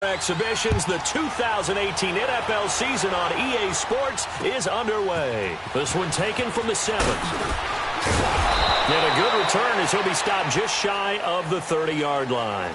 Exhibitions, the 2018 NFL season on EA Sports is underway. This one taken from the 7th. And a good return as he'll be stopped just shy of the 30-yard line.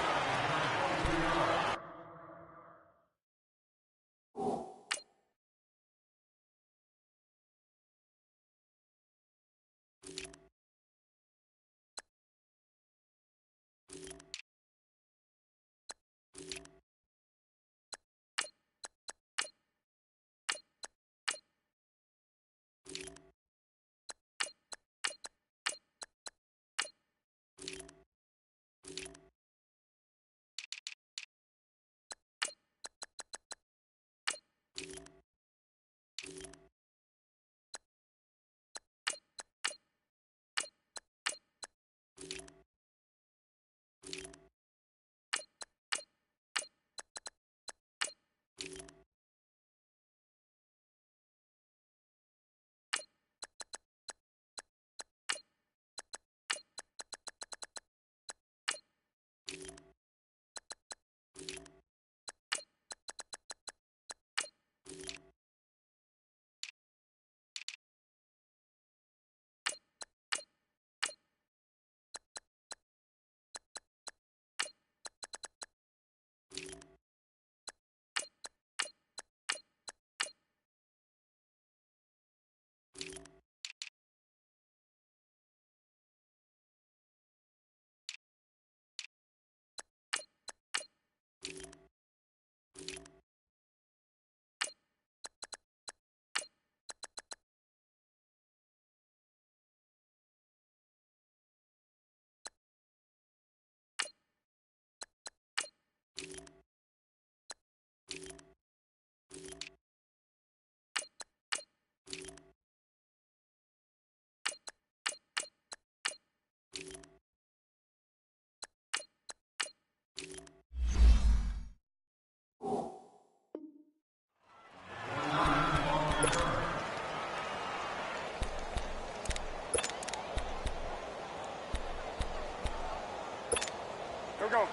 Go.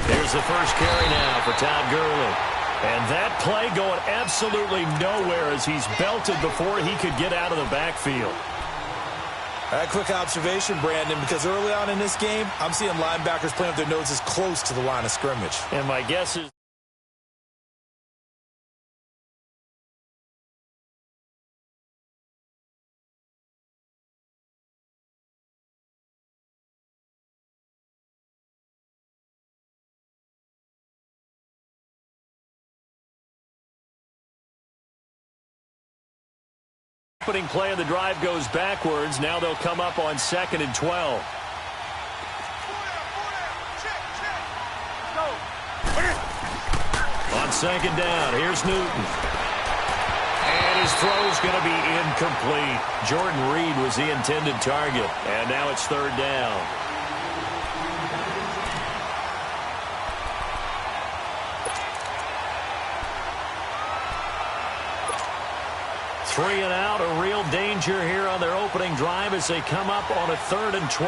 Here's the first carry now for Todd Gurley. And that play going absolutely nowhere as he's belted before he could get out of the backfield. A quick observation, Brandon, because early on in this game, I'm seeing linebackers playing with their noses close to the line of scrimmage. And my guess is opening play of the drive goes backwards. Now they'll come up on 2nd and 12. On 2nd down, here's Newton. And his throw's going to be incomplete. Jordan Reed was the intended target. And now it's 3rd down. Three and out, a real danger here on their opening drive as they come up on a 3rd and 12.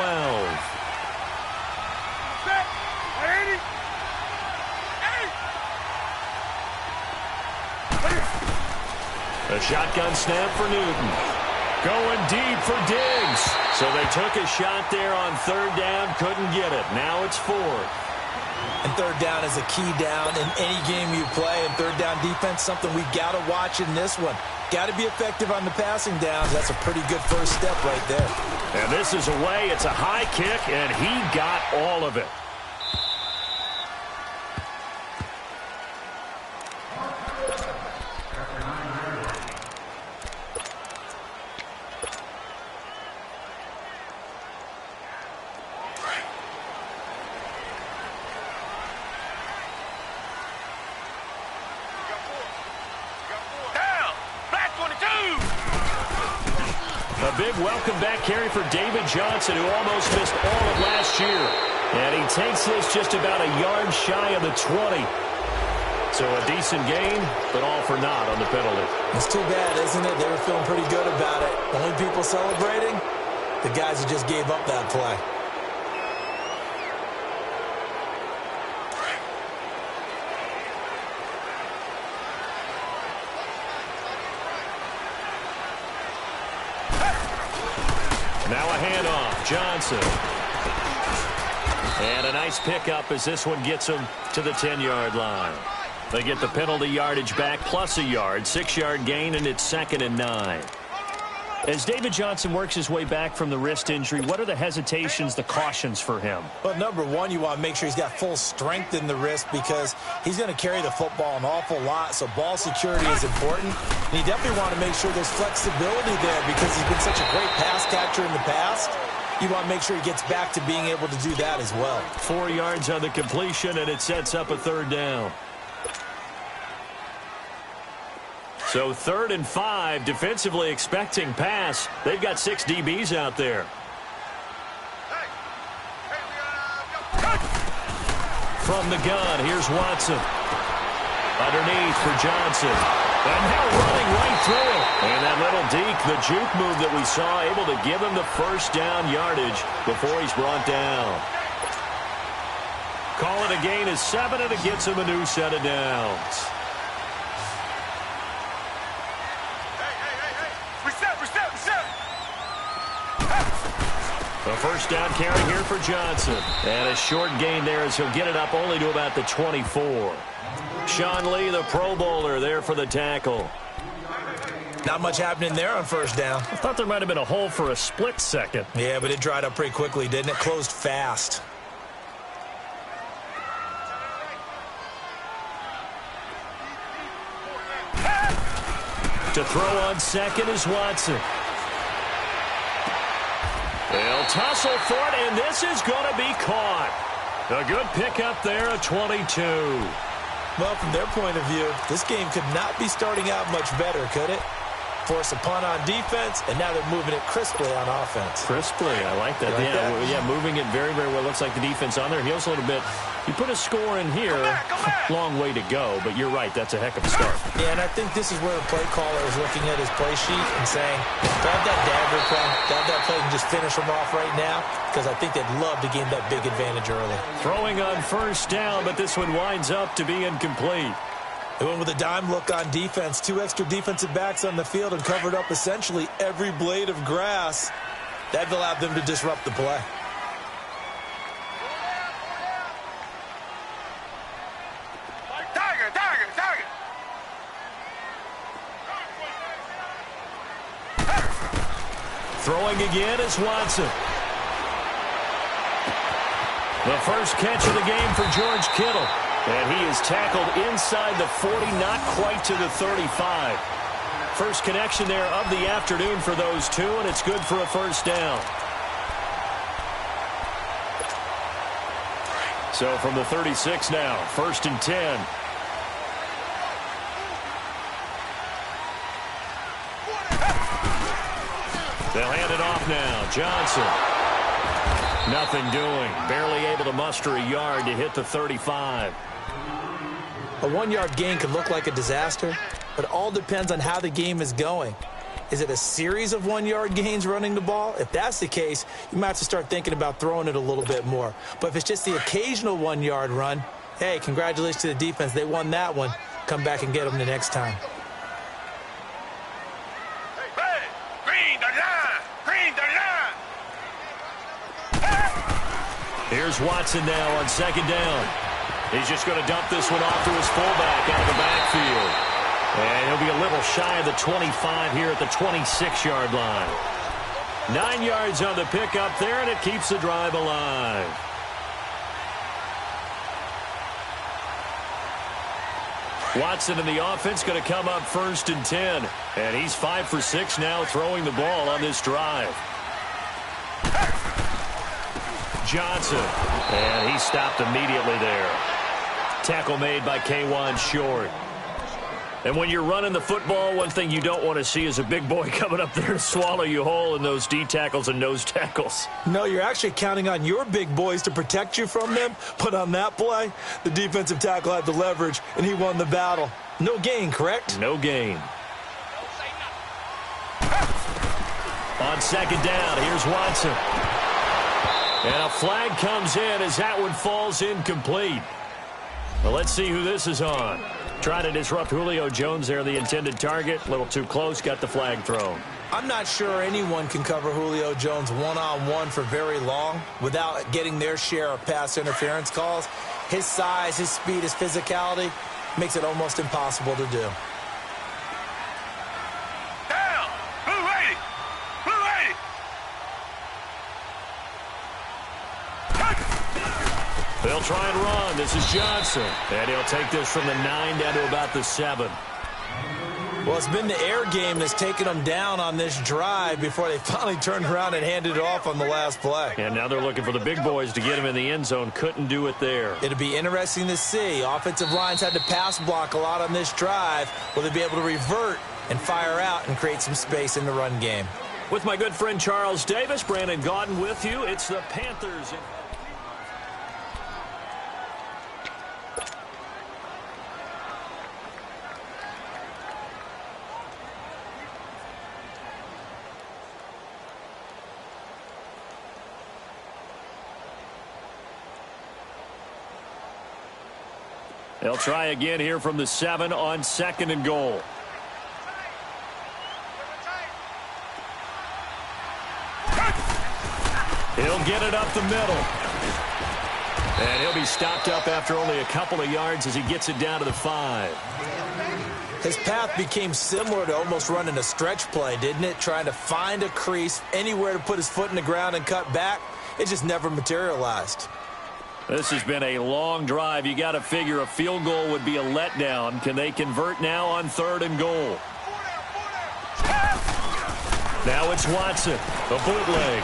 A shotgun snap for Newton. Going deep for Diggs. So they took a shot there on 3rd down, couldn't get it. Now it's 4th. And 3rd down is a key down in any game you play. And 3rd down defense, something we got to watch in this one. Got to be effective on the passing downs. That's a pretty good first step right there. And this is away. It's a high kick, and he got all of it. A big welcome back carry for David Johnson, who almost missed all of last year. And he takes this just about a yard shy of the 20. So a decent gain, but all for naught on the penalty. It's too bad, isn't it? They were feeling pretty good about it. Only people celebrating, the guys who just gave up that play. Now a handoff, Johnson. And a nice pickup as this one gets him to the 10-yard line. They get the penalty yardage back plus a yard, 6-yard gain, and it's 2nd and 9. As David Johnson works his way back from the wrist injury, what are the hesitations, the cautions for him? Well, number one, you want to make sure he's got full strength in the wrist because he's going to carry the football an awful lot, so ball security is important. And you definitely want to make sure there's flexibility there because he's been such a great pass catcher in the past. You want to make sure he gets back to being able to do that as well. 4 yards on the completion, and it sets up a 3rd down. So 3rd and 5, defensively expecting pass. They've got 6 DBs out there. From the gun, here's Watson. Underneath for Johnson. And now running right through it. And that little deke, the juke move that we saw, able to give him the 1st down yardage before he's brought down. Call it a gain of 7, and it gets him a new set of downs. A 1st down carry here for Johnson. And a short gain there as he'll get it up only to about the 24. Sean Lee, the Pro Bowler, there for the tackle. Not much happening there on 1st down. I thought there might have been a hole for a split second. Yeah, but it dried up pretty quickly, didn't it? Closed fast. To throw on 2nd is Watson. They'll tussle for it, and this is going to be caught. A good pickup there, a 22. Well, from their point of view, this game could not be starting out much better, could it? Force a punt on defense, and now they're moving it crisply on offense. Crisply, I like that. Yeah, moving it very, very well. Looks like the defense on their heels a little bit. You put a score in here, long way to go, but you're right, that's a heck of a start. Yeah, and I think this is where the play caller is looking at his play sheet and saying, grab that dagger play, grab that play and just finish them off right now, because I think they'd love to gain that big advantage early. Throwing on 1st down, but this one winds up to be incomplete. They went with a dime look on defense. 2 extra defensive backs on the field and covered up essentially every blade of grass. That allowed them to disrupt the play. Target. Throwing again is Watson. The first catch of the game for George Kittle. And he is tackled inside the 40, not quite to the 35. First connection there of the afternoon for those two, and it's good for a 1st down. So from the 36 now, 1st and 10. They'll hand it off now. Johnson. Nothing doing. Barely able to muster a yard to hit the 35. A 1-yard gain could look like a disaster, but it all depends on how the game is going. Is it a series of 1-yard gains running the ball? If that's the case, you might have to start thinking about throwing it a little bit more. But if it's just the occasional 1-yard run, hey, congratulations to the defense. They won that one. Come back and get them the next time. Here's Watson now on 2nd down. He's just going to dump this one off to his fullback out of the backfield. And he'll be a little shy of the 25 here at the 26-yard line. 9 yards on the pickup there, and it keeps the drive alive. Watson and the offense going to come up 1st and 10. And he's 5 for 6 now throwing the ball on this drive. Johnson. And he stopped immediately there. Tackle made by K'Wan Short. And when you're running the football, one thing you don't want to see is a big boy coming up there to swallow you whole in those D tackles and nose tackles. No, you're actually counting on your big boys to protect you from them. But on that play, the defensive tackle had the leverage, and he won the battle. No gain, correct? No gain. On second down, here's Watson. And a flag comes in as that one falls incomplete. Well, let's see who this is on. Trying to disrupt Julio Jones there, the intended target. A little too close, got the flag thrown. I'm not sure anyone can cover Julio Jones one-on-one for very long without getting their share of pass interference calls. His size, his speed, his physicality makes it almost impossible to do. They'll try and run. This is Johnson. And he'll take this from the 9 down to about the 7. Well, it's been the air game that's taken them down on this drive before they finally turned around and handed it off on the last play. And now they're looking for the big boys to get him in the end zone. Couldn't do it there. It'll be interesting to see. Offensive lines had to pass block a lot on this drive. Will they be able to revert and fire out and create some space in the run game? With my good friend Charles Davis, Brandon Gaudin with you. It's the Panthers. They'll try again here from the 7 on 2nd and goal. He'll get it up the middle. And he'll be stopped up after only a couple of yards as he gets it down to the 5. His path became similar to almost running a stretch play, didn't it? Trying to find a crease, anywhere to put his foot in the ground and cut back. It just never materialized. This has been a long drive. You got to figure a field goal would be a letdown. Can they convert now on 3rd and goal? Now it's Watson, the bootleg.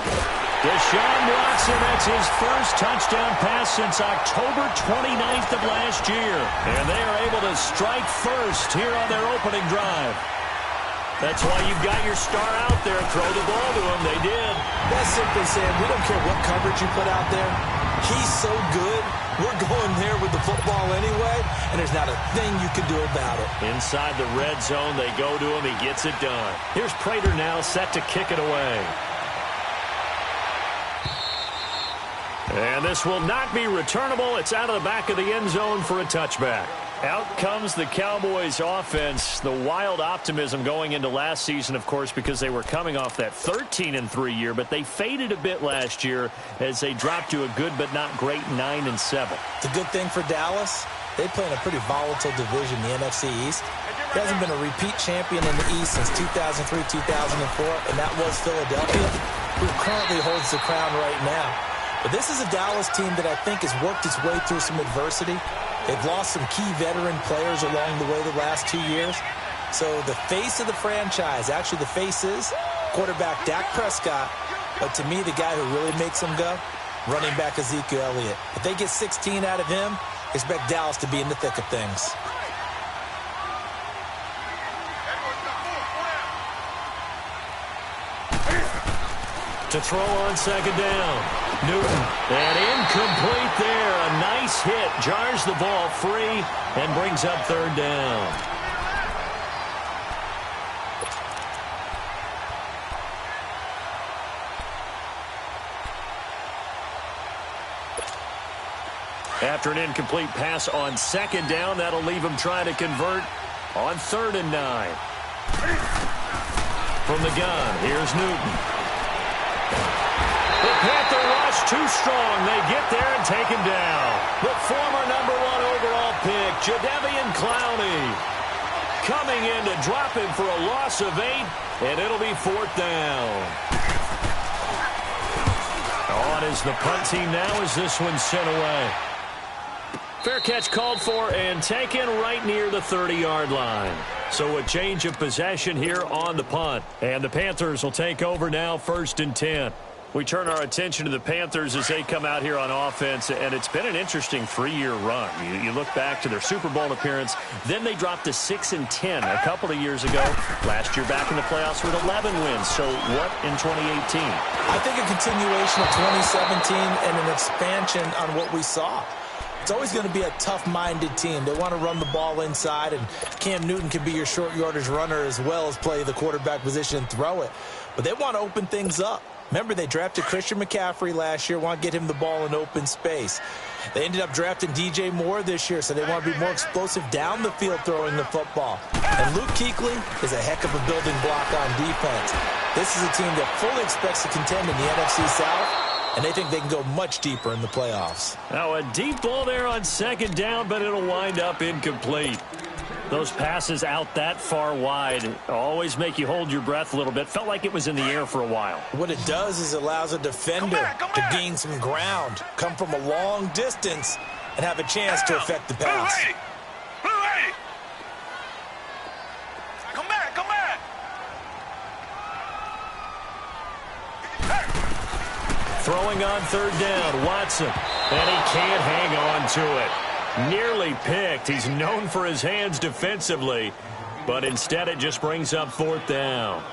Deshaun Watson, that's his first touchdown pass since October 29th of last year. And they are able to strike first here on their opening drive. That's why you've got your star out there. Throw the ball to him. They did. That's simply saying we don't care what coverage you put out there. He's so good. We're going there with the football anyway, and there's not a thing you can do about it. Inside the red zone, they go to him. He gets it done. Here's Prater now set to kick it away. And this will not be returnable. It's out of the back of the end zone for a touchback. Out comes the Cowboys offense. The wild optimism going into last season, of course, because they were coming off that 13-3 year, but they faded a bit last year as they dropped to a good but not great 9-7. The good thing for Dallas, they play in a pretty volatile division, the NFC East. There hasn't been a repeat champion in the East since 2003-2004, and that was Philadelphia, who currently holds the crown right now. But this is a Dallas team that I think has worked its way through some adversity. They've lost some key veteran players along the way the last 2 years. So the face of the franchise, actually the face is quarterback Dak Prescott. But to me, the guy who really makes them go, running back Ezekiel Elliott. If they get 16 out of him, expect Dallas to be in the thick of things. To throw on 2nd down. Newton, and incomplete there. A nice hit, jars the ball free, and brings up 3rd down. After an incomplete pass on 2nd down, that'll leave him trying to convert on 3rd and 9. From the gun, here's Newton. The Panther rush too strong. They get there and take him down. The former number 1 overall pick, Jadeveon Clowney, coming in to drop him for a loss of 8, and it'll be 4th down. On is the punt team now as this one's sent away. Fair catch called for and taken right near the 30-yard line. So a change of possession here on the punt. And the Panthers will take over now 1st and 10. We turn our attention to the Panthers as they come out here on offense, and it's been an interesting 3-year run. You look back to their Super Bowl appearance, then they dropped to 6-10 a couple of years ago. Last year back in the playoffs with 11 wins. So what in 2018? I think a continuation of 2017 and an expansion on what we saw. It's always going to be a tough-minded team. They want to run the ball inside, and Cam Newton can be your short yardage runner as well as play the quarterback position and throw it. But they want to open things up. Remember, they drafted Christian McCaffrey last year, want to get him the ball in open space. They ended up drafting DJ Moore this year, so they want to be more explosive down the field throwing the football. And Luke Kuechly is a heck of a building block on defense. This is a team that fully expects to contend in the NFC South, and they think they can go much deeper in the playoffs. Now, a deep ball there on second down, but it'll wind up incomplete. Those passes out that far wide always make you hold your breath a little bit. Felt like it was in the air for a while. What it does is it allows a defender to gain some ground, come from a long distance, and have a chance to affect the pass. Come back, come back. Throwing on third down, Watson, and he can't hang on to it. Nearly picked. He's known for his hands defensively, but instead it just brings up fourth down.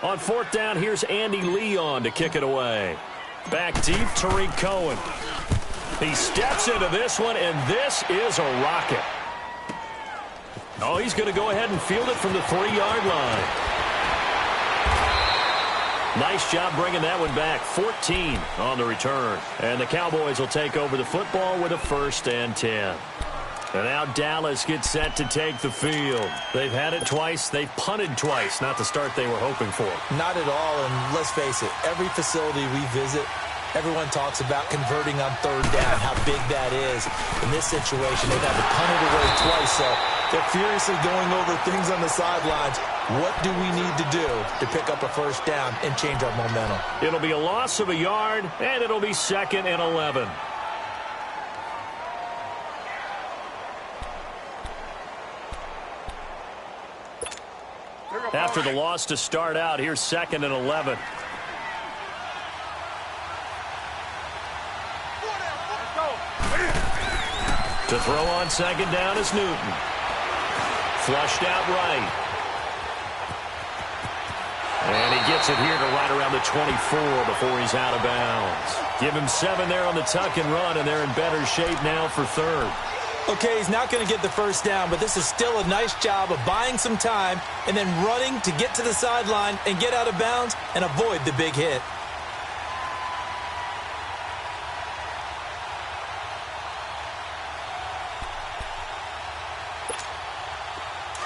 On fourth down, here's Andy Leon to kick it away. Back deep, Tariq Cohen. He steps into this one, and this is a rocket. Oh, he's going to go ahead and field it from the 3-yard line. Nice job bringing that one back. 14 on the return. And the Cowboys will take over the football with a 1st and 10. And now Dallas gets set to take the field. They've had it twice. They've punted twice. Not the start they were hoping for. Not at all, and let's face it, every facility we visit, everyone talks about converting on third down, how big that is. In this situation, they've had to punt it away twice, so they're furiously going over things on the sidelines. What do we need to do to pick up a 1st down and change our momentum? It'll be a loss of a yard, and it'll be 2nd and 11. After the loss to start out, here's 2nd and 11. To throw on second down is Newton. Flushed out right. And he gets it here to right around the 24 before he's out of bounds. Give him 7 there on the tuck and run, and they're in better shape now for 3rd. Okay, he's not going to get the 1st down, but this is still a nice job of buying some time and then running to get to the sideline and get out of bounds and avoid the big hit.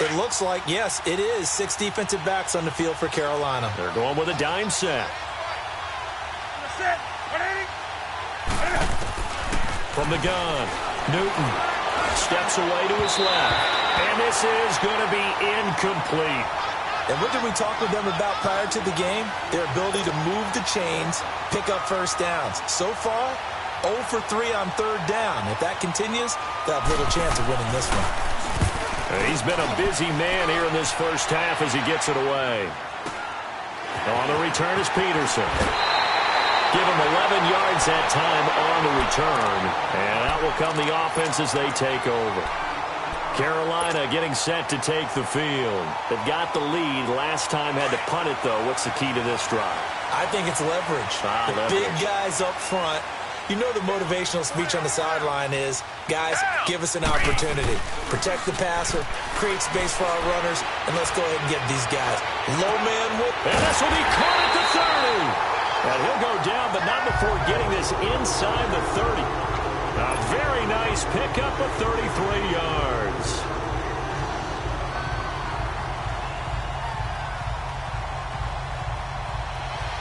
It looks like, yes, it is 6 defensive backs on the field for Carolina. They're going with a dime set. From the gun, Newton steps away to his left. And this is going to be incomplete. And what did we talk with them about prior to the game? Their ability to move the chains, pick up 1st downs. So far, 0 for 3 on third down. If that continues, they'll have little chance of winning this one. He's been a busy man here in this first half as he gets it away. On the return is Peterson. Give him 11 yards that time on the return. And out will come the offense as they take over. Carolina getting set to take the field. They've got the lead. Last time had to punt it, though. What's the key to this drive? I think it's leverage. Big guys up front. You know the motivational speech on the sideline is, guys, give us an opportunity. Protect the passer, create space for our runners, and let's go ahead and get these guys. Low man whip. And this will be caught at the 30. And he'll go down, but not before getting this inside the 30. A very nice pickup of 33 yards.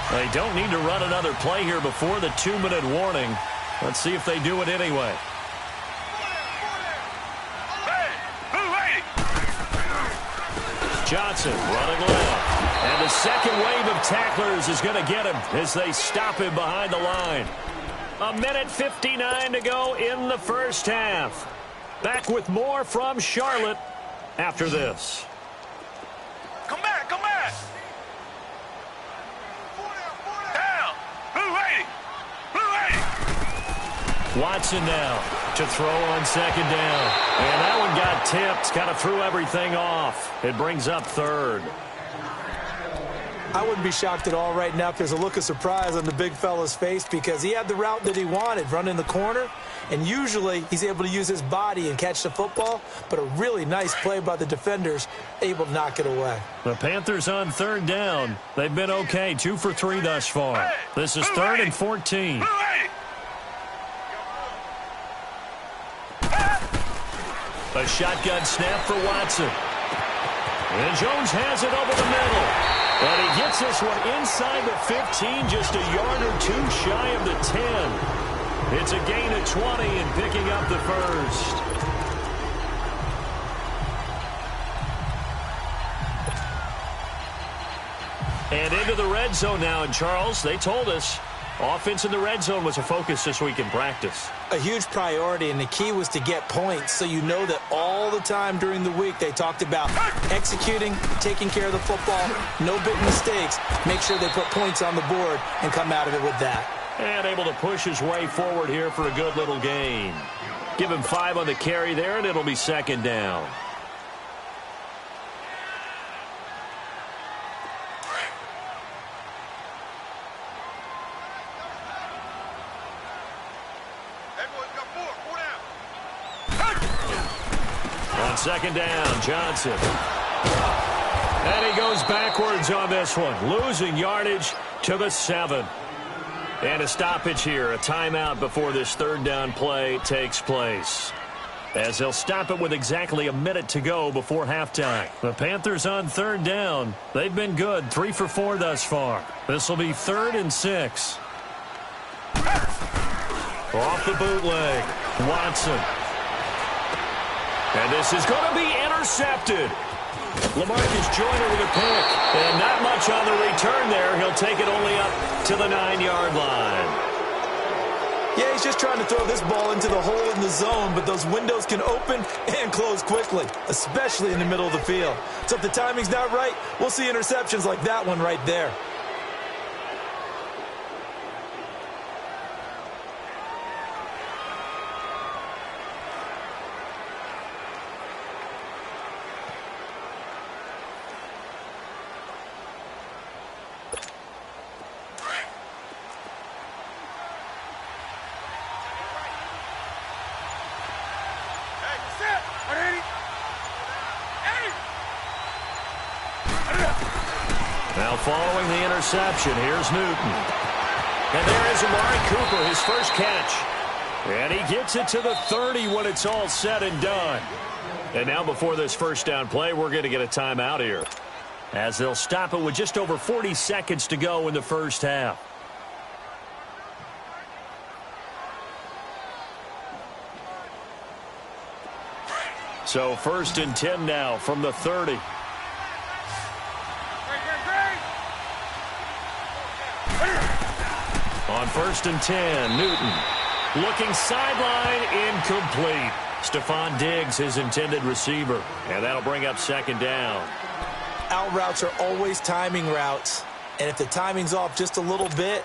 They don't need to run another play here before the 2-minute warning. Let's see if they do it anyway. Johnson running left. And the second wave of tacklers is going to get him as they stop him behind the line. 1:59 to go in the first half. Back with more from Charlotte after this. Come back, come back. Watson now to throw on second down. And that one got tipped, kind of threw everything off. It brings up third. I wouldn't be shocked at all right now if there's a look of surprise on the big fella's face because he had the route that he wanted, running the corner, and usually he's able to use his body and catch the football, but a really nice play by the defenders, able to knock it away. The Panthers on third down. They've been okay, 2 for 3 thus far. This is 3rd and 14. A shotgun snap for Watson. And Jones has it over the middle. And he gets this one inside the 15, just a yard or two shy of the 10. It's a gain of 20 and picking up the first. And into the red zone now. And, Charles, they told us offense in the red zone was a focus this week in practice. A huge priority, and the key was to get points, so you know that all the time during the week they talked about executing, taking care of the football, no big mistakes, make sure they put points on the board and come out of it with that. And able to push his way forward here for a good little gain. Give him 5 on the carry there, and it'll be second down. Second down, Johnson. And he goes backwards on this one, losing yardage to the 7. And a stoppage here, a timeout before this third down play takes place. As they'll stop it with exactly a minute to go before halftime. The Panthers on third down. They've been good, 3 for 4 thus far. This will be 3rd and 6. Off the bootleg, Watson. And this is going to be intercepted. LaMarcus Joyner with a pick. And not much on the return there. He'll take it only up to the 9-yard line. Yeah, he's just trying to throw this ball into the hole in the zone, but those windows can open and close quickly, especially in the middle of the field. So if the timing's not right, we'll see interceptions like that one right there. Now following the interception, here's Newton. And there is Amari Cooper, his first catch. And he gets it to the 30 when it's all said and done. And now before this first down play, we're going to get a timeout here, as they'll stop it with just over 40 seconds to go in the first half. So 1st and 10 now from the 30. On 1st and 10, Newton looking sideline, incomplete. Stephon Diggs, his intended receiver. And that'll bring up second down. Out routes are always timing routes. And if the timing's off just a little bit,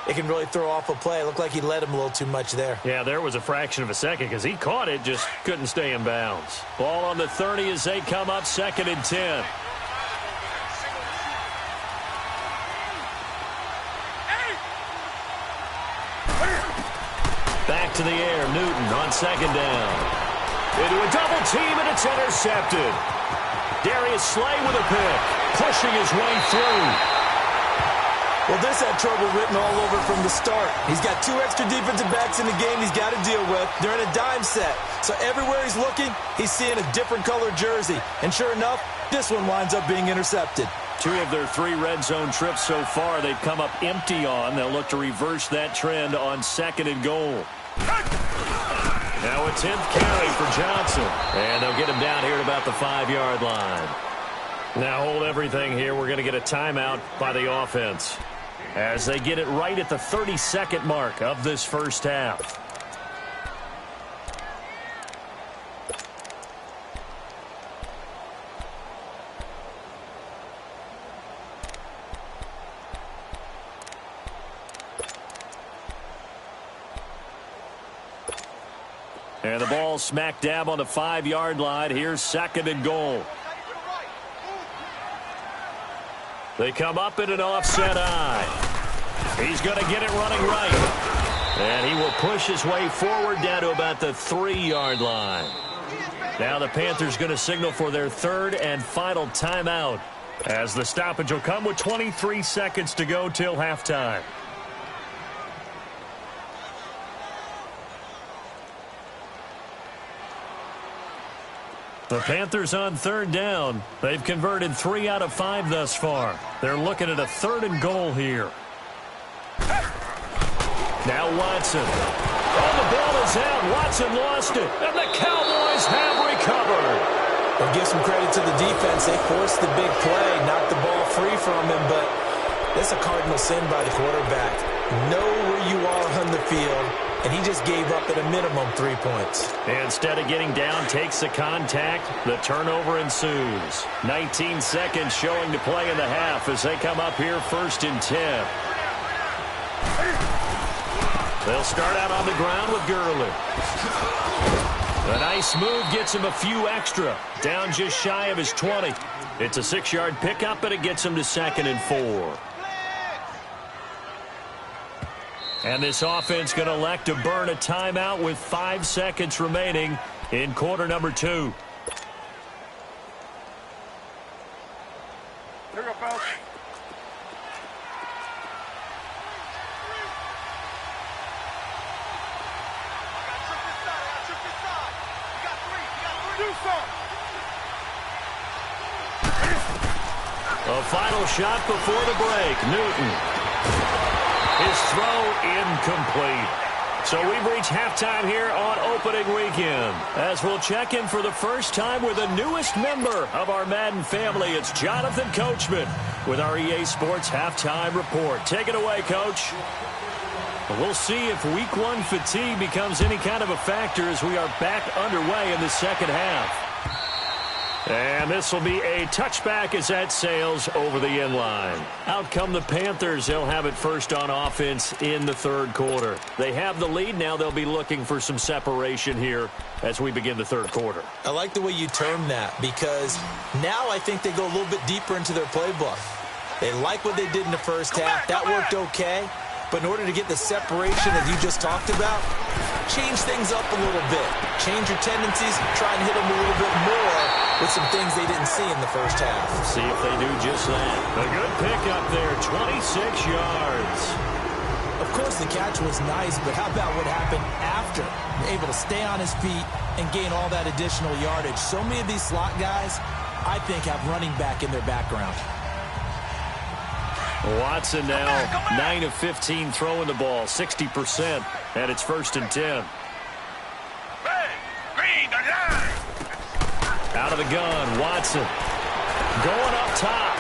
it can really throw off a play. It looked like he led him a little too much there. Yeah, there was a fraction of a second because he caught it, just couldn't stay in bounds. Ball on the 30 as they come up 2nd and 10. Back to the air, Newton on second down. Into a double team, and it's intercepted. Darius Slay with a pick, pushing his way through. Well, this had trouble written all over from the start. He's got 2 extra defensive backs in the game he's got to deal with. They're in a dime set. So everywhere he's looking, he's seeing a different color jersey. And sure enough, this one winds up being intercepted. 2 of their 3 red zone trips so far they've come up empty on. They'll look to reverse that trend on 2nd and goal. Now a 10th carry for Johnson. And they'll get him down here at about the 5-yard line. Now hold everything here. We're going to get a timeout by the offense, as they get it right at the 32nd mark of this first half. And the ball smack dab on the 5-yard line. Here's 2nd and goal. They come up in an offset eye. He's going to get it running right. And he will push his way forward down to about the 3-yard line. Now the Panthers going to signal for their 3rd and final timeout, as the stoppage will come with 23 seconds to go till halftime. The Panthers on 3rd down. They've converted 3 out of 5 thus far. They're looking at a 3rd and goal here. Now Watson. Oh, the ball is out. Watson lost it. And the Cowboys have recovered. Well, give some credit to the defense. They forced the big play, knocked the ball free from him, but that's a cardinal sin by the quarterback. Know where you are on the field, and he just gave up at a minimum 3 points. Instead of getting down, takes the contact. The turnover ensues. 19 seconds showing to play in the half as they come up here 1st and 10. They'll start out on the ground with Gurley. A nice move gets him a few extra. Down just shy of his 20. It's a 6-yard pickup, and it gets him to 2nd and 4. And this offense going to elect to burn a timeout with 5 seconds remaining in quarter number 2. Here we go, fellas. A final shot before the break. Newton. His throw incomplete. So we've reached halftime here on opening weekend, as we'll check in for the first time with the newest member of our Madden family. It's Jonathan Coachman with our EA Sports Halftime Report. Take it away, Coach. We'll see if Week 1 fatigue becomes any kind of a factor as we are back underway in the second half. And this will be a touchback as that sails over the end line. Out come the Panthers. They'll have it first on offense in the 3rd quarter. They have the lead now. They'll be looking for some separation here as we begin the 3rd quarter. I like the way you term that, because now I think they go a little bit deeper into their playbook. They like what they did in the first half. That worked okay. But in order to get the separation that you just talked about, change things up a little bit. Change your tendencies, try and hit them a little bit more with some things they didn't see in the first half. See if they do just that. A good pickup there, 26 yards. Of course, the catch was nice, but how about what happened after? Able to stay on his feet and gain all that additional yardage. So many of these slot guys, I think, have running back in their background. Watson now 9 of 15 throwing the ball, 60%, and it's 1st and 10. Out of the gun, Watson going up top.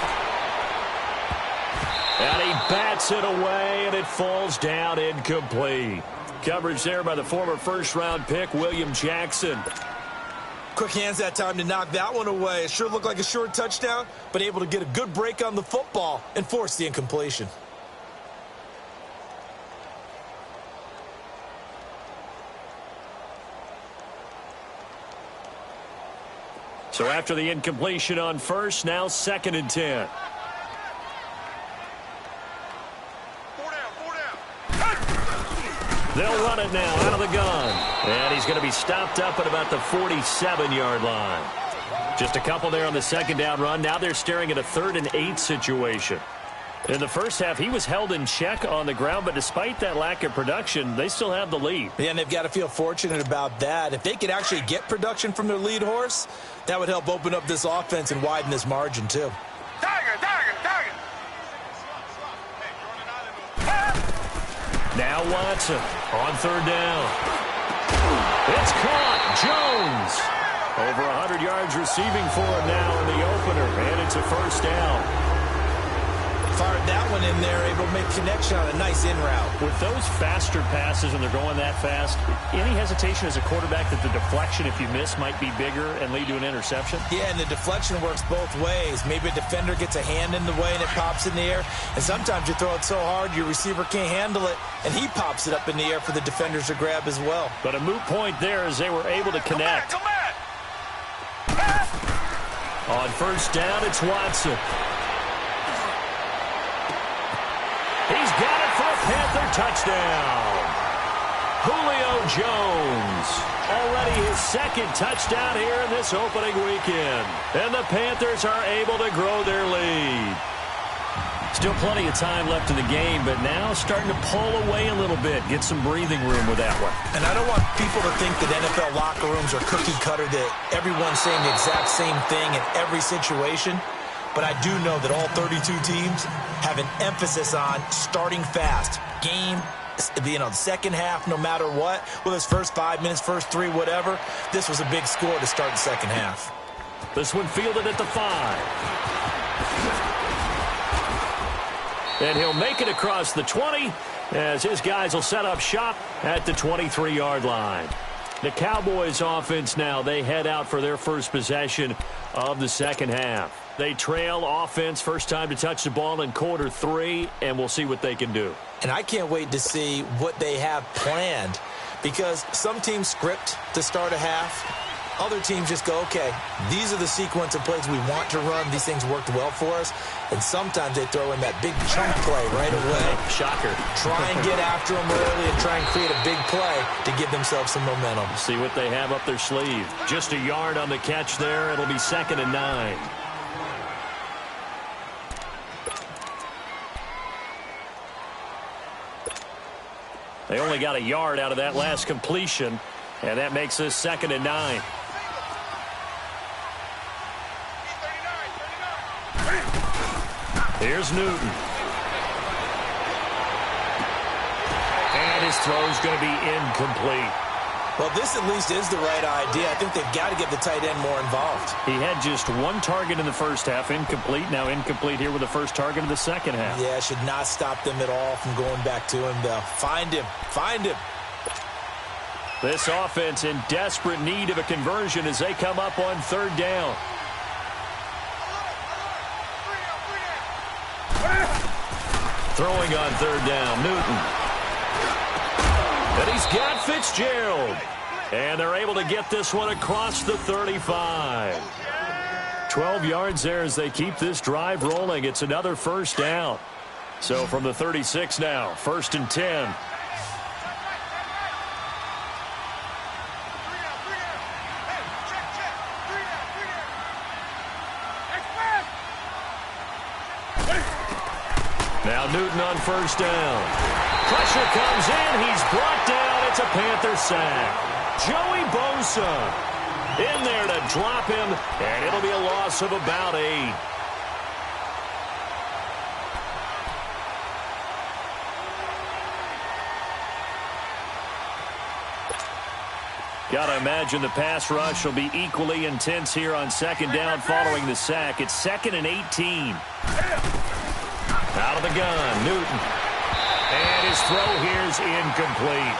And he bats it away, and it falls down incomplete. Coverage there by the former 1st-round pick, William Jackson. Quick hands that time to knock that one away. It sure looked like a short touchdown, but able to get a good break on the football and force the incompletion. So after the incompletion on 1st, now 2nd and 10. They'll run it now out of the gun. And he's going to be stopped up at about the 47-yard line. Just a couple there on the 2nd down run. Now they're staring at a 3rd and 8 situation. In the first half, he was held in check on the ground, but despite that lack of production, they still have the lead. Yeah, and they've got to feel fortunate about that. If they could actually get production from their lead horse, that would help open up this offense and widen this margin, too. Now Watson on 3rd down. It's caught. Jones. Over 100 yards receiving for him now in the opener, and it's a 1st down. Fired that that one in there, able to make connection on a nice in route. With those faster passes and they're going that fast, any hesitation as a quarterback that the deflection, if you miss, might be bigger and lead to an interception? Yeah, and the deflection works both ways. Maybe a defender gets a hand in the way and it pops in the air. And sometimes you throw it so hard your receiver can't handle it, and he pops it up in the air for the defenders to grab as well. But a moot point there as they were able to connect. Come back. On first down, it's Watson. He's got it for a Panther touchdown. Julio Jones, already his second touchdown here in this opening weekend. And the Panthers are able to grow their lead. Still plenty of time left in the game, but now starting to pull away a little bit, get some breathing room with that one. And I don't want people to think that NFL locker rooms are cookie cutter, that everyone's saying the exact same thing in every situation. But I do know that all 32 teams have an emphasis on starting fast. Game, second half, no matter what, whether it's first 5 minutes, first 3, whatever. This was a big score to start the second half. This one fielded at the 5. And he'll make it across the 20 as his guys will set up shop at the 23-yard line. The Cowboys offense now, they head out for their first possession of the second half. They trail offense, first time to touch the ball in quarter 3, and we'll see what they can do. And I can't wait to see what they have planned, because some teams script to start a half. Other teams just go, okay, these are the sequence of plays we want to run. These things worked well for us. And sometimes they throw in that big chunk play right away. Shocker. Try and get after them early and try and create a big play to give themselves some momentum. See what they have up their sleeve. Just a yard on the catch there. It'll be 2nd and 9. They only got a yard out of that last completion, and that makes this 2nd and 9. Here's Newton. And his throw's going to be incomplete. Well, this at least is the right idea. I think they've got to get the tight end more involved. He had just one target in the first half, incomplete. Now incomplete here with the first target of the second half. Yeah, should not stop them at all from going back to him, though. Find him. Find him. This offense in desperate need of a conversion as they come up on 3rd down. Throwing on 3rd down, Newton. And he's got Fitzgerald. And they're able to get this one across the 35. 12 yards there as they keep this drive rolling. It's another first down. So from the 36 now, 1st and 10. Now Newton on 1st down. Pressure comes in. He's brought down. It's a Panther sack. Joey Bosa in there to drop him, and it'll be a loss of about 8. Got to imagine the pass rush will be equally intense here on 2nd down following the sack. It's 2nd and 18. Out of the gun, Newton. And his throw here's incomplete.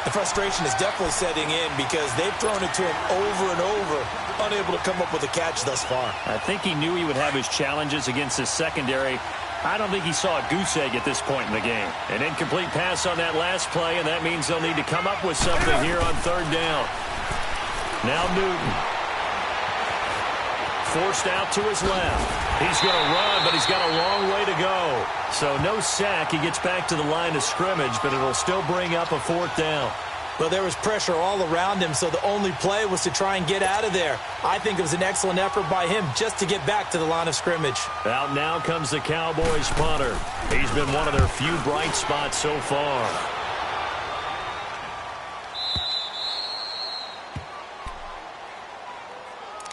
The frustration is definitely setting in because they've thrown it to him over and over, unable to come up with a catch thus far. I think he knew he would have his challenges against his secondary. I don't think he saw a goose egg at this point in the game. An incomplete pass on that last play, and that means they'll need to come up with something here on 3rd down. Now Newton. Forced out to his left. He's going to run, but he's got a long way to go. So no sack. He gets back to the line of scrimmage, but it'll still bring up a 4th down. Well, there was pressure all around him, so the only play was to try and get out of there. I think it was an excellent effort by him just to get back to the line of scrimmage. Out now comes the Cowboys punter. He's been one of their few bright spots so far.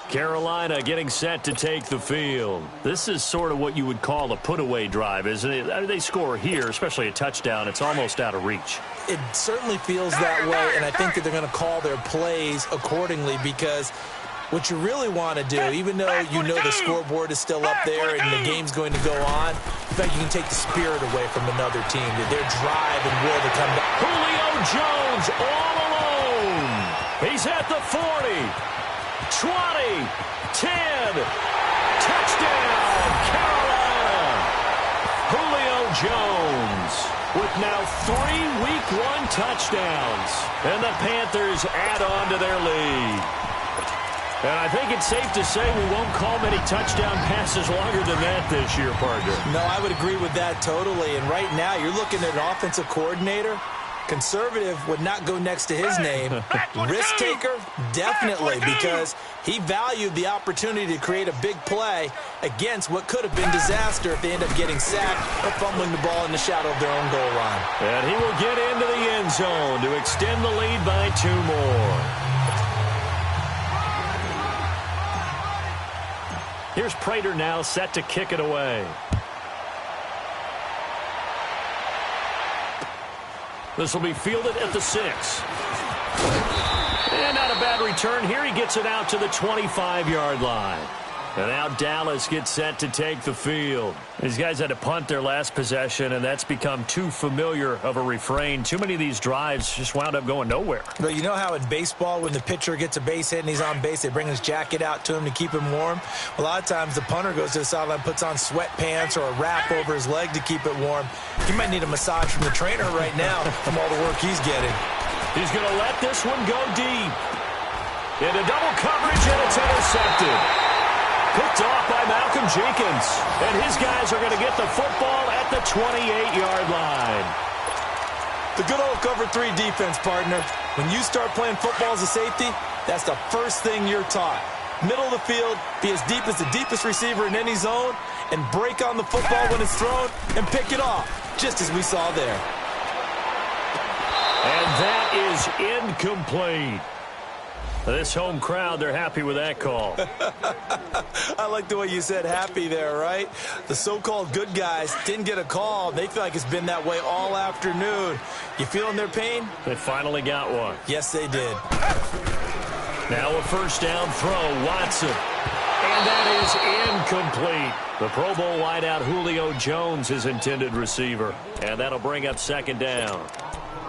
Carolina getting set to take the field. This is sort of what you would call a put-away drive, isn't it? They score here, especially a touchdown. It's almost out of reach. It certainly feels that way, and I think that they're going to call their plays accordingly because What you really want to do, even though you know the scoreboard is still up there and the game's going to go on, in fact, you can take the spirit away from another team, their drive and will to come back. Julio Jones all alone. He's at the 40, 20, 10. Touchdown, Carolina. Julio Jones with now 3 Week 1 touchdowns. And the Panthers add on to their lead. And I think it's safe to say we won't call many touchdown passes longer than that this year, partner. No, I would agree with that totally. And right now, you're looking at an offensive coordinator. Conservative would not go next to his name. Risk taker, definitely, because he valued the opportunity to create a big play against what could have been disaster if they end up getting sacked or fumbling the ball in the shadow of their own goal line. And he will get into the end zone to extend the lead by 2 more. Here's Prater now set to kick it away. This will be fielded at the 6. And not a bad return here. He gets it out to the 25-yard line. And now Dallas gets set to take the field. These guys had to punt their last possession, and that's become too familiar of a refrain. Too many of these drives just wound up going nowhere. Well, you know how in baseball, when the pitcher gets a base hit and he's on base, they bring his jacket out to him to keep him warm? A lot of times the punter goes to the sideline, puts on sweatpants or a wrap over his leg to keep it warm. He might need a massage from the trainer right now from all the work he's getting. He's going to let this one go deep. Into double coverage, and it's intercepted. Picked off by Malcolm Jenkins. And his guys are going to get the football at the 28-yard line. The good old cover 3 defense, partner. When you start playing football as a safety, that's the first thing you're taught. Middle of the field, be as deep as the deepest receiver in any zone, and break on the football when it's thrown and pick it off, just as we saw there. And that is incomplete. This home crowd, they're happy with that call. I like the way you said happy there, right? The so-called good guys didn't get a call. They feel like it's been that way all afternoon. You feeling their pain? They finally got one. Yes, they did. Now a first down throw, Watson. And that is incomplete. The Pro Bowl wideout Julio Jones, his intended receiver. And that'll bring up second down.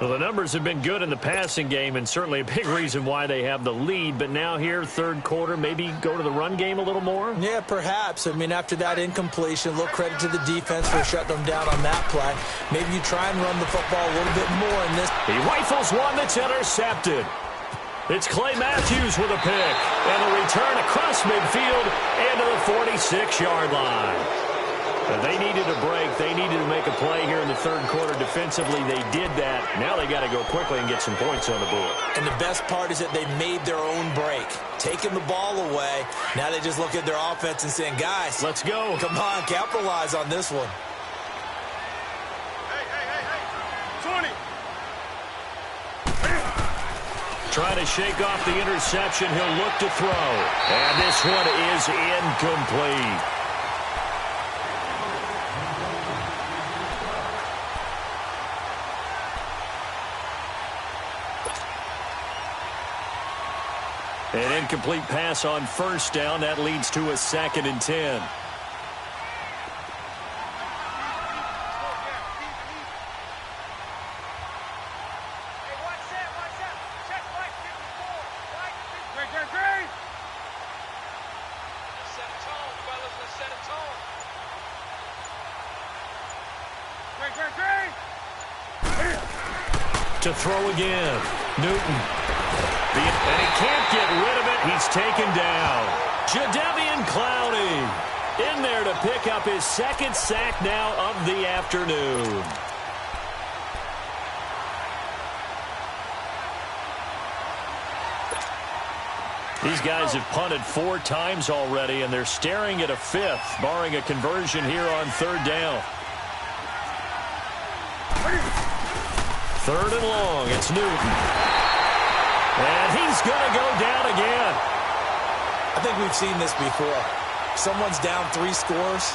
Well, the numbers have been good in the passing game and certainly a big reason why they have the lead. But now here, third quarter, maybe go to the run game a little more? Yeah, perhaps. I mean, after that incompletion, a little credit to the defense for shutting them down on that play. Maybe you try and run the football a little bit more in this. He rifles one that's intercepted. It's Clay Matthews with a pick. And a return across midfield and to the 46-yard line. They needed a break. They needed to make a play here in the third quarter. Defensively, they did that. Now they got to go quickly and get some points on the board. And the best part is that they made their own break. Taking the ball away. Now they just look at their offense and saying, guys, let's go. Come on, capitalize on this one. Hey. 20. Trying to shake off the interception. He'll look to throw. And this one is incomplete. An incomplete pass on first down. That leads to a 2nd and 10. To throw again. Newton. And he can't get rid of it. He's taken down. Jadeveon Clowney in there to pick up his 2nd sack now of the afternoon. These guys have punted 4 times already, and they're staring at a 5th, barring a conversion here on 3rd down. 3rd and long. It's Newton. And he's going to go down again. I think we've seen this before. Someone's down 3 scores.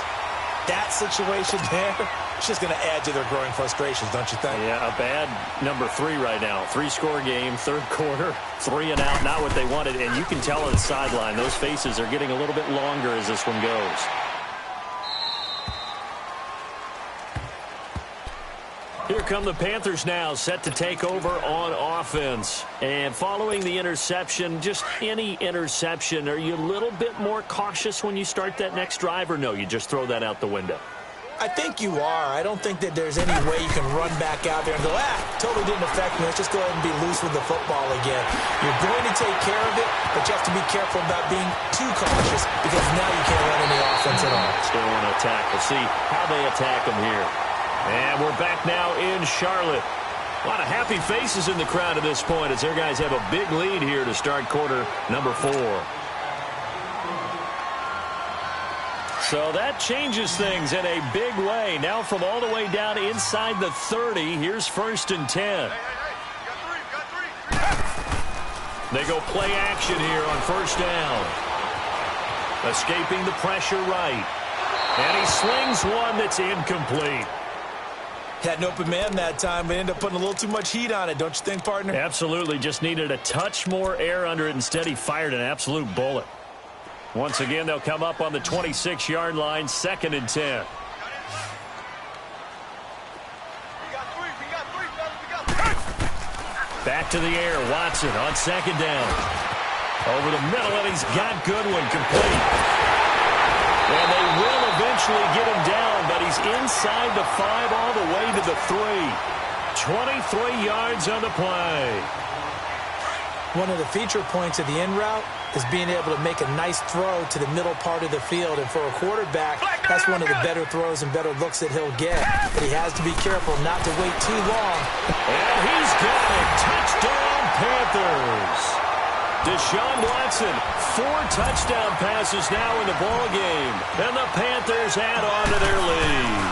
That situation there, It's just going to add to their growing frustrations, don't you think? Yeah, a bad number 3 right now. 3-score game, third quarter, 3 and out, not what they wanted. And you can tell on the sideline, those faces are getting a little bit longer as this one goes. Here come the Panthers now, set to take over on offense. And following the interception, just any interception, are you a little bit more cautious when you start that next drive, or no, you just throw that out the window? I think you are. I don't think that there's any way you can run back out there and go, totally didn't affect me. Let's just go ahead and be loose with the football again. You're going to take care of it, but you have to be careful about being too cautious because now you can't run any offense at all. Still want to attack. We'll see how they attack them here. And we're back now in Charlotte. A lot of happy faces in the crowd at this point as their guys have a big lead here to start quarter number 4. So that changes things in a big way. Now from all the way down inside the 30, here's 1st and 10. They go play action here on 1st down. Escaping the pressure right. And he slings one that's incomplete. Had an open man that time, but ended up putting a little too much heat on it, don't you think, partner? Absolutely. Just needed a touch more air under it. Instead, he fired an absolute bullet. Once again, they'll come up on the 26-yard line, 2nd and 10. Back to the air. Watson on 2nd down. Over the middle, and he's got Goodwin complete. And they will eventually get him down, but he's inside the 5 all the way to the 3. 23 yards on the play. One of the feature points of the in route is being able to make a nice throw to the middle part of the field. And for a quarterback, that's one of the better throws and better looks that he'll get. But he has to be careful not to wait too long. And he's got it. Touchdown, Panthers. Deshaun Watson, 4 touchdown passes now in the ball game, and the Panthers add on to their lead.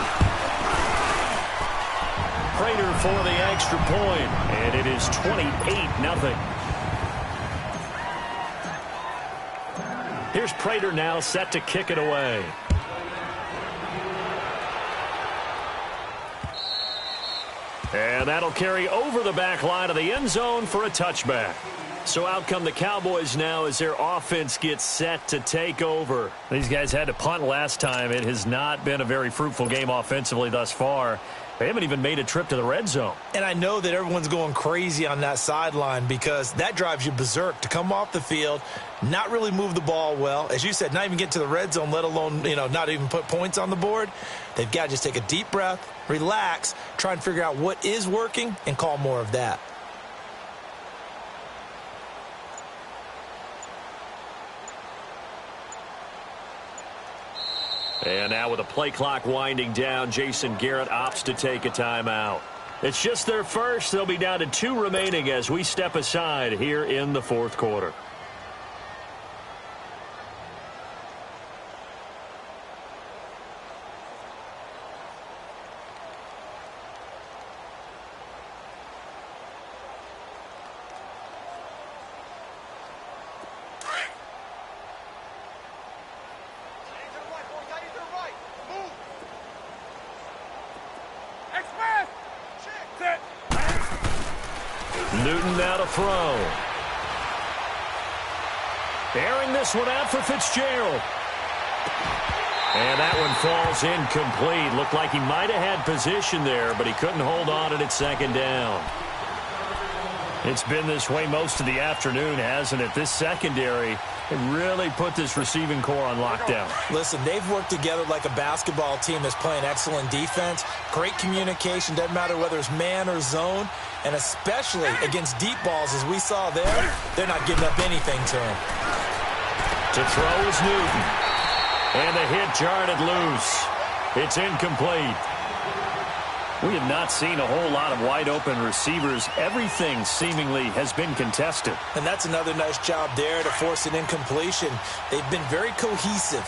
Prater for the extra point, and it is 28-0. Here's Prater now set to kick it away. And that'll carry over the back line of the end zone for a touchback. So out come the Cowboys now as their offense gets set to take over. These guys had to punt last time. It has not been a very fruitful game offensively thus far. They haven't even made a trip to the red zone. And I know that everyone's going crazy on that sideline because that drives you berserk to come off the field, not really move the ball well. As you said, not even get to the red zone, let alone, not even put points on the board. They've got to just take a deep breath, relax, try and figure out what is working, and call more of that. And now with the play clock winding down, Jason Garrett opts to take a timeout. It's just their first. They'll be down to 2 remaining as we step aside here in the 4th quarter. Newton now to throw. Airing this one out for Fitzgerald. And that one falls incomplete. Looked like he might have had position there, but he couldn't hold on at 2nd down. It's been this way most of the afternoon, hasn't it? This secondary really put this receiving core on lockdown. Listen, they've worked together like a basketball team that's playing excellent defense. Great communication, doesn't matter whether it's man or zone. And especially against deep balls, as we saw there, they're not giving up anything to him. To throw is Newton. And the hit jarred it loose. It's incomplete. We have not seen a whole lot of wide-open receivers. Everything seemingly has been contested. And that's another nice job there to force an incompletion. They've been very cohesive,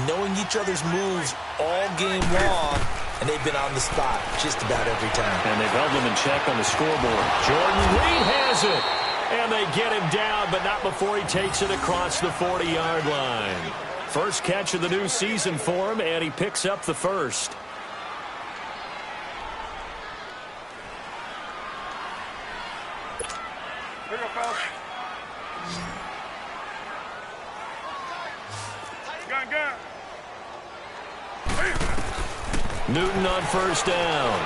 knowing each other's moves all game long, and they've been on the spot just about every time. And they've held them in check on the scoreboard. Jordan Reed has it. And they get him down, but not before he takes it across the 40-yard line. First catch of the new season for him, and he picks up the first. Here you go, fellas. Gun. Newton on first down.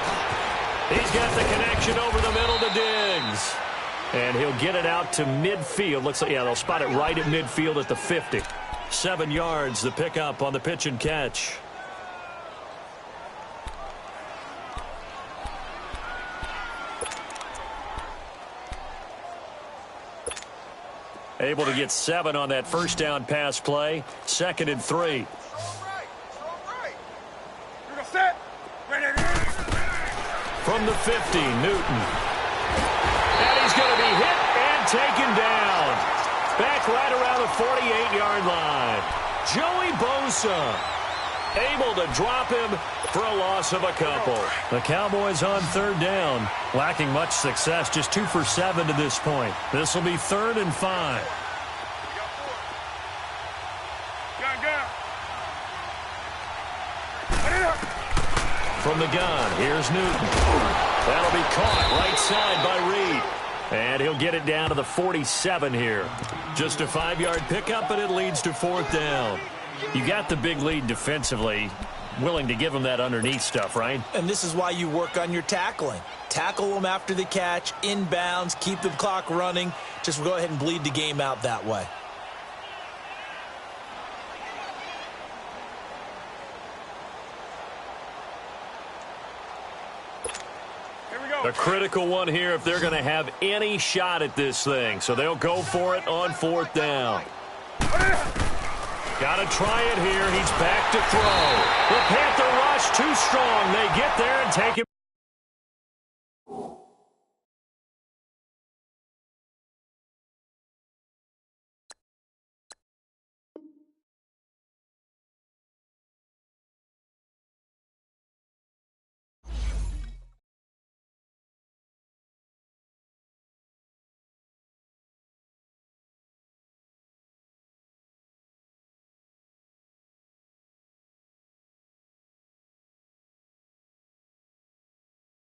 He's got the connection over the middle to Diggs. And he'll get it out to midfield. Looks like, yeah, they'll spot it right at midfield at the 50. 7 yards, the pickup on the pitch and catch. Able to get 7 on that first down pass play. 2nd and 3. From the 50, Newton. And he's going to be hit and taken down. Back right around the 48-yard line. Joey Bosa able to drop him for a loss of a couple. The Cowboys on 3rd down. Lacking much success, just 2 for 7 to this point. This will be 3rd and 5. From the gun, here's Newton. That'll be caught right side by Reed. And he'll get it down to the 47 here. Just a 5-yard pickup, and it leads to 4th down. You got the big lead defensively. Willing to give him that underneath stuff, right? And this is why you work on your tackling. Tackle them after the catch, inbounds, keep the clock running. Just go ahead and bleed the game out that way. A critical one here if they're going to have any shot at this thing. So they'll go for it on 4th down. Got to try it here. He's back to throw. The Panther rush too strong. They get there and take it.